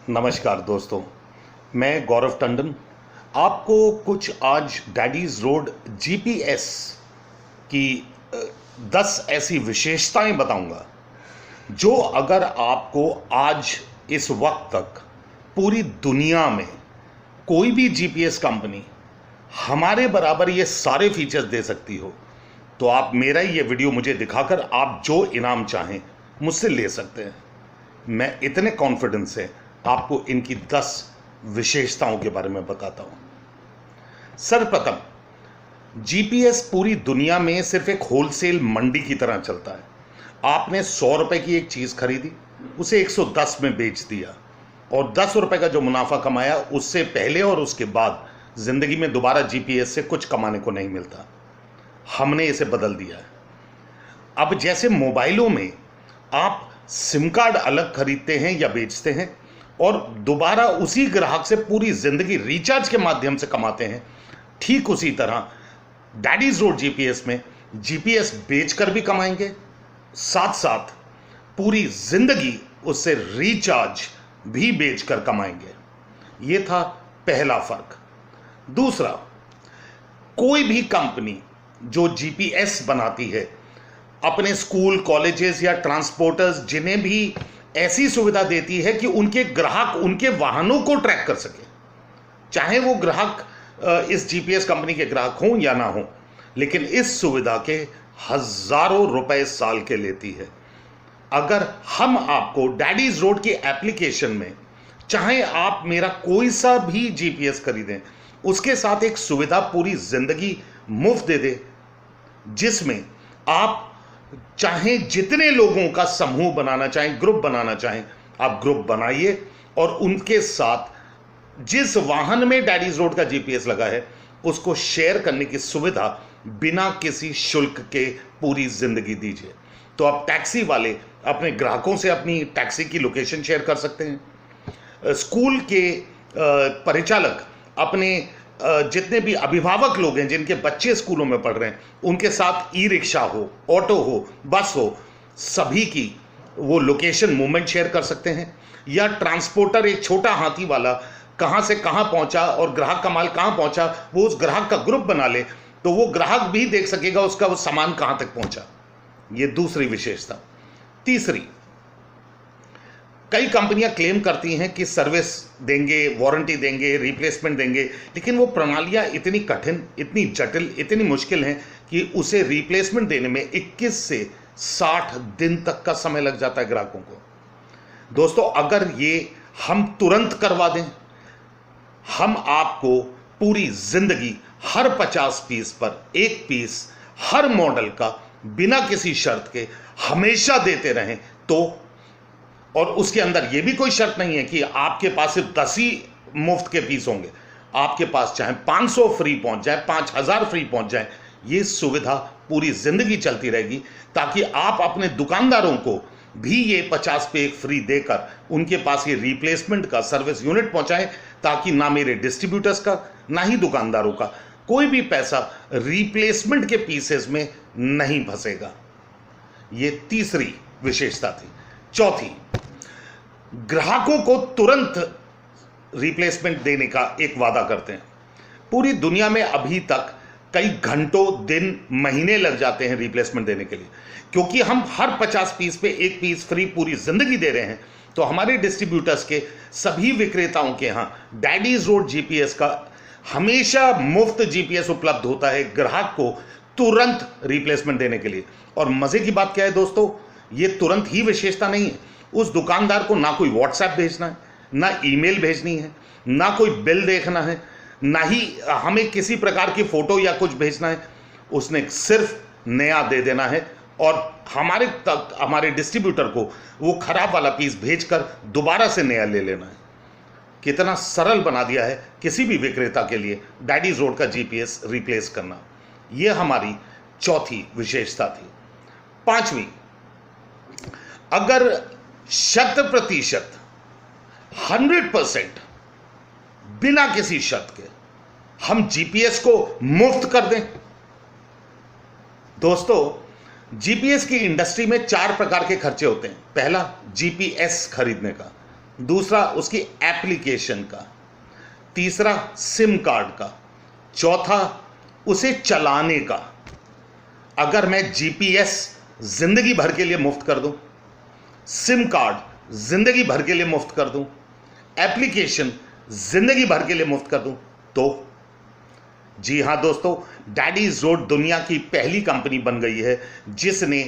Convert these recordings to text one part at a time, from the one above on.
नमस्कार दोस्तों, मैं गौरव टंडन आपको कुछ आज डैडीज रोड जीपीएस की 10 ऐसी विशेषताएं बताऊंगा जो अगर आपको आज इस वक्त तक पूरी दुनिया में कोई भी जीपीएस कंपनी हमारे बराबर ये सारे फीचर्स दे सकती हो तो आप मेरा ये वीडियो मुझे दिखाकर आप जो इनाम चाहें मुझसे ले सकते हैं। मैं इतने कॉन्फिडेंस से आपको इनकी 10 विशेषताओं के बारे में बताता हूं। सर्वप्रथम, जीपीएस पूरी दुनिया में सिर्फ एक होलसेल मंडी की तरह चलता है। आपने 100 रुपए की एक चीज खरीदी, उसे 110 में बेच दिया और 10 रुपए का जो मुनाफा कमाया उससे पहले और उसके बाद जिंदगी में दोबारा जीपीएस से कुछ कमाने को नहीं मिलता। हमने इसे बदल दिया है। अब जैसे मोबाइलों में आप सिम कार्ड अलग खरीदते हैं या बेचते हैं और दोबारा उसी ग्राहक से पूरी जिंदगी रिचार्ज के माध्यम से कमाते हैं, ठीक उसी तरह डैडीज रोड जीपीएस में जीपीएस बेचकर भी कमाएंगे, साथ साथ पूरी जिंदगी उससे रिचार्ज भी बेचकर कमाएंगे। यह था पहला फर्क। दूसरा, कोई भी कंपनी जो जीपीएस बनाती है अपने स्कूल, कॉलेजेस या ट्रांसपोर्टर्स जिन्हें भी ऐसी सुविधा देती है कि उनके ग्राहक उनके वाहनों को ट्रैक कर सके, चाहे वो ग्राहक इस जीपीएस कंपनी के ग्राहक हों या ना हों, लेकिन इस सुविधा के हजारों रुपए साल के लेती है। अगर हम आपको डैडीज रोड की एप्लीकेशन में, चाहे आप मेरा कोई सा भी जीपीएस खरीदें, उसके साथ एक सुविधा पूरी जिंदगी मुफ्त दे दे, जिसमें आप चाहे जितने लोगों का समूह बनाना चाहें, ग्रुप बनाना चाहें, आप ग्रुप बनाइए और उनके साथ जिस वाहन में डैडीज रोड का जीपीएस लगा है उसको शेयर करने की सुविधा बिना किसी शुल्क के पूरी जिंदगी दीजिए। तो आप टैक्सी वाले अपने ग्राहकों से अपनी टैक्सी की लोकेशन शेयर कर सकते हैं। स्कूल के परिचालक अपने जितने भी अभिभावक लोग हैं जिनके बच्चे स्कूलों में पढ़ रहे हैं उनके साथ ई रिक्शा हो, ऑटो हो, बस हो, सभी की वो लोकेशन मूवमेंट शेयर कर सकते हैं। या ट्रांसपोर्टर एक छोटा हाथी वाला कहां से कहां पहुंचा और ग्राहक का माल कहां पहुंचा, वो उस ग्राहक का ग्रुप बना ले तो वो ग्राहक भी देख सकेगा उसका वो सामान कहां तक पहुंचा। ये दूसरी विशेषता। तीसरी, कई कंपनियां क्लेम करती हैं कि सर्विस देंगे, वारंटी देंगे, रिप्लेसमेंट देंगे, लेकिन वो प्रणालियां इतनी कठिन, इतनी जटिल, इतनी मुश्किल हैं कि उसे रिप्लेसमेंट देने में 21 से 60 दिन तक का समय लग जाता है ग्राहकों को। दोस्तों, अगर ये हम तुरंत करवा दें, हम आपको पूरी जिंदगी हर 50 पीस पर एक पीस हर मॉडल का बिना किसी शर्त के हमेशा देते रहें तो, और उसके अंदर यह भी कोई शर्त नहीं है कि आपके पास सिर्फ 10 ही मुफ्त के पीस होंगे, आपके पास चाहे 500 फ्री पहुंच जाए, 5000 फ्री पहुंच जाए, ये सुविधा पूरी जिंदगी चलती रहेगी ताकि आप अपने दुकानदारों को भी ये 50 पे एक फ्री देकर उनके पास ये रिप्लेसमेंट का सर्विस यूनिट पहुंचाएं, ताकि ना मेरे डिस्ट्रीब्यूटर्स का ना ही दुकानदारों का कोई भी पैसा रिप्लेसमेंट के पीसेस में नहीं फंसेगा। ये तीसरी विशेषता थी। चौथी, ग्राहकों को तुरंत रिप्लेसमेंट देने का एक वादा करते हैं। पूरी दुनिया में अभी तक कई घंटों, दिन, महीने लग जाते हैं रिप्लेसमेंट देने के लिए, क्योंकि हम हर 50 पीस पे एक पीस फ्री पूरी जिंदगी दे रहे हैं। तो हमारे डिस्ट्रीब्यूटर्स के सभी विक्रेताओं के यहाँ डैडीज रोड जीपीएस का हमेशा मुफ्त जीपीएस उपलब्ध होता है ग्राहक को तुरंत रिप्लेसमेंट देने के लिए। और मजे की बात क्या है दोस्तों, ये तुरंत ही विशेषता नहीं है। उस दुकानदार को ना कोई व्हाट्सएप भेजना है, ना ईमेल भेजनी है, ना कोई बिल देखना है, ना ही हमें किसी प्रकार की फोटो या कुछ भेजना है। उसने सिर्फ नया दे देना है और हमारे डिस्ट्रीब्यूटर को वो खराब वाला पीस भेजकर दोबारा से नया ले लेना है। कितना सरल बना दिया है किसी भी विक्रेता के लिए डैडीज रोड का जीपीएस रिप्लेस करना। यह हमारी चौथी विशेषता थी। पांचवी, अगर 100% 100% बिना किसी शर्त के हम जीपीएस को मुफ्त कर दें। दोस्तों, जीपीएस की इंडस्ट्री में 4 प्रकार के खर्चे होते हैं। पहला, जीपीएस खरीदने का। दूसरा उसकी एप्लीकेशन का, तीसरा सिम कार्ड का, चौथा उसे चलाने का। अगर मैं जीपीएस जिंदगी भर के लिए मुफ्त कर दूं, सिम कार्ड जिंदगी भर के लिए मुफ्त कर दूं, एप्लीकेशन जिंदगी भर के लिए मुफ्त कर दूं, तो जी हां दोस्तों, डैडीज रोड दुनिया की पहली कंपनी बन गई है जिसने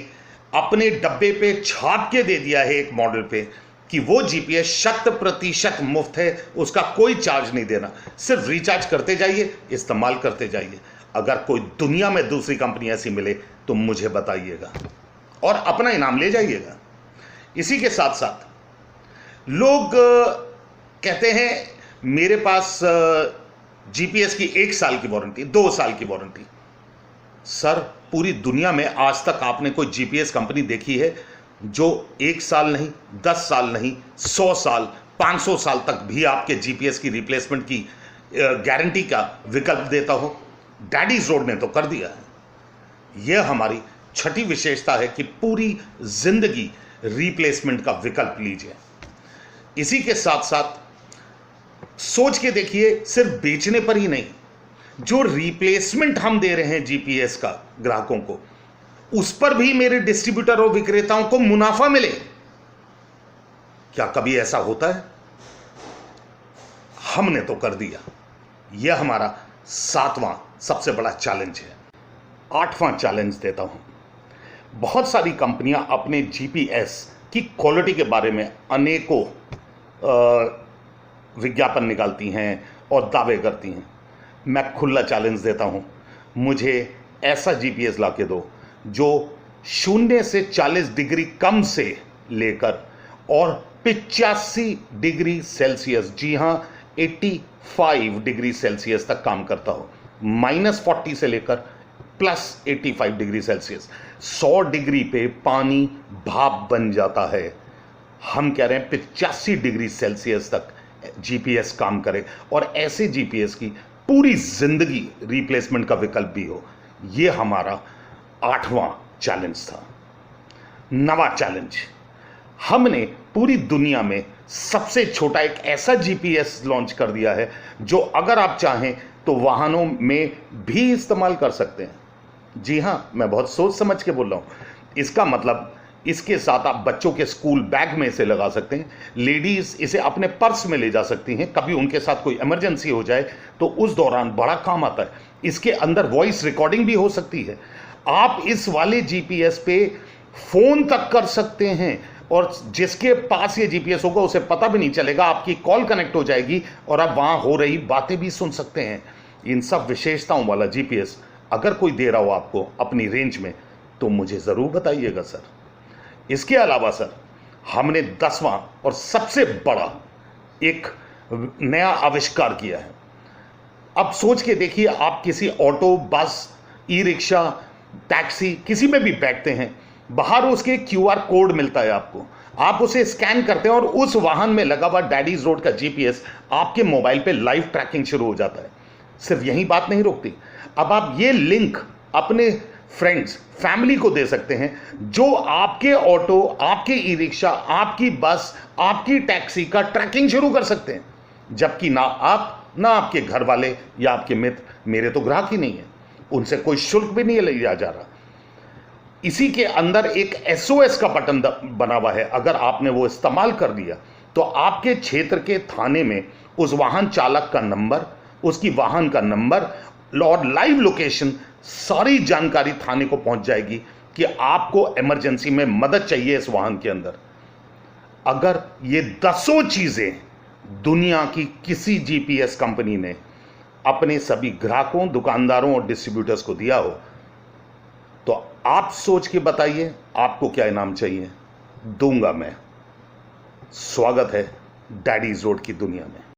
अपने डब्बे पे छाप के दे दिया है एक मॉडल पे कि वो जीपीएस 100% मुफ्त है, उसका कोई चार्ज नहीं देना, सिर्फ रिचार्ज करते जाइए, इस्तेमाल करते जाइए। अगर कोई दुनिया में दूसरी कंपनी ऐसी मिले तो मुझे बताइएगा और अपना इनाम ले जाइएगा। इसी के साथ साथ लोग कहते हैं मेरे पास जीपीएस की 1 साल की वारंटी, 2 साल की वारंटी। सर, पूरी दुनिया में आज तक आपने कोई जीपीएस कंपनी देखी है जो 1 साल नहीं, 10 साल नहीं, 100 साल, 500 साल तक भी आपके जीपीएस की रिप्लेसमेंट की गारंटी का विकल्प देता हो? डैडीज रोड ने तो कर दिया है। यह हमारी छठी विशेषता है कि पूरी जिंदगी रिप्लेसमेंट का विकल्प लीजिए। इसी के साथ साथ सोच के देखिए, सिर्फ बेचने पर ही नहीं, जो रिप्लेसमेंट हम दे रहे हैं जीपीएस का ग्राहकों को, उस पर भी मेरे डिस्ट्रीब्यूटर और विक्रेताओं को मुनाफा मिले। क्या कभी ऐसा होता है? हमने तो कर दिया। यह हमारा 7वां सबसे बड़ा चैलेंज है। 8वां चैलेंज देता हूं। बहुत सारी कंपनियां अपने जीपीएस की क्वालिटी के बारे में अनेकों विज्ञापन निकालती हैं और दावे करती हैं। मैं खुला चैलेंज देता हूं, मुझे ऐसा जीपीएस ला के दो जो 0 से 40 डिग्री कम से लेकर और 85 डिग्री सेल्सियस, जी हां 85 डिग्री सेल्सियस तक काम करता हो। -40 से लेकर +85 डिग्री सेल्सियस, 100 डिग्री पे पानी भाप बन जाता है। हम कह रहे हैं 85 डिग्री सेल्सियस तक जीपीएस काम करे और ऐसे जीपीएस की पूरी जिंदगी रिप्लेसमेंट का विकल्प भी हो। यह हमारा 8वां चैलेंज था। 9वां चैलेंज, हमने पूरी दुनिया में सबसे छोटा एक ऐसा जीपीएस लॉन्च कर दिया है जो अगर आप चाहें तो वाहनों में भी इस्तेमाल कर सकते हैं। जी हां, मैं बहुत सोच समझ के बोल रहा हूं। इसका मतलब इसके साथ आप बच्चों के स्कूल बैग में इसे लगा सकते हैं, लेडीज इसे अपने पर्स में ले जा सकती हैं, कभी उनके साथ कोई इमरजेंसी हो जाए तो उस दौरान बड़ा काम आता है। इसके अंदर वॉइस रिकॉर्डिंग भी हो सकती है। आप इस वाले जीपीएस पे फोन तक कर सकते हैं और जिसके पास ये जीपीएस होगा उसे पता भी नहीं चलेगा, आपकी कॉल कनेक्ट हो जाएगी और आप वहां हो रही बातें भी सुन सकते हैं। इन सब विशेषताओं वाला जीपीएस अगर कोई दे रहा हो आपको अपनी रेंज में तो मुझे जरूर बताइएगा सर। इसके अलावा सर, हमने 10वां और सबसे बड़ा एक नया आविष्कार किया है। अब सोच के देखिए, आप किसी ऑटो, बस, ई रिक्शा, टैक्सी किसी में भी बैठते हैं, बाहर उसके क्यूआर कोड मिलता है आपको, आप उसे स्कैन करते हैं और उस वाहन में लगा हुआ डैडीज रोड का जीपीएस आपके मोबाइल पे लाइव ट्रैकिंग शुरू हो जाता है। सिर्फ यही बात नहीं रुकती, अब आप ये लिंक अपने फ्रेंड्स, फैमिली को दे सकते हैं जो आपके ऑटो, आपके ई रिक्शा, आपकी बस, आपकी टैक्सी का ट्रैकिंग शुरू कर सकते हैं, जबकि ना आप, ना आपके घर वाले या आपके मित्र, मेरे तो ग्राहक ही नहीं है, उनसे कोई शुल्क भी नहीं लिया जा रहा। इसी के अंदर एक एसओएस का बटन बना हुआ है, अगर आपने वो इस्तेमाल कर लिया तो आपके क्षेत्र के थाने में उस वाहन चालक का नंबर, उसकी वाहन का नंबर और लाइव लोकेशन, सारी जानकारी थाने को पहुंच जाएगी कि आपको इमरजेंसी में मदद चाहिए इस वाहन के अंदर। अगर ये 10 चीजें दुनिया की किसी जीपीएस कंपनी ने अपने सभी ग्राहकों, दुकानदारों और डिस्ट्रीब्यूटर्स को दिया हो तो आप सोच के बताइए आपको क्या इनाम चाहिए, दूंगा मैं। स्वागत है डैडीज रोड की दुनिया में।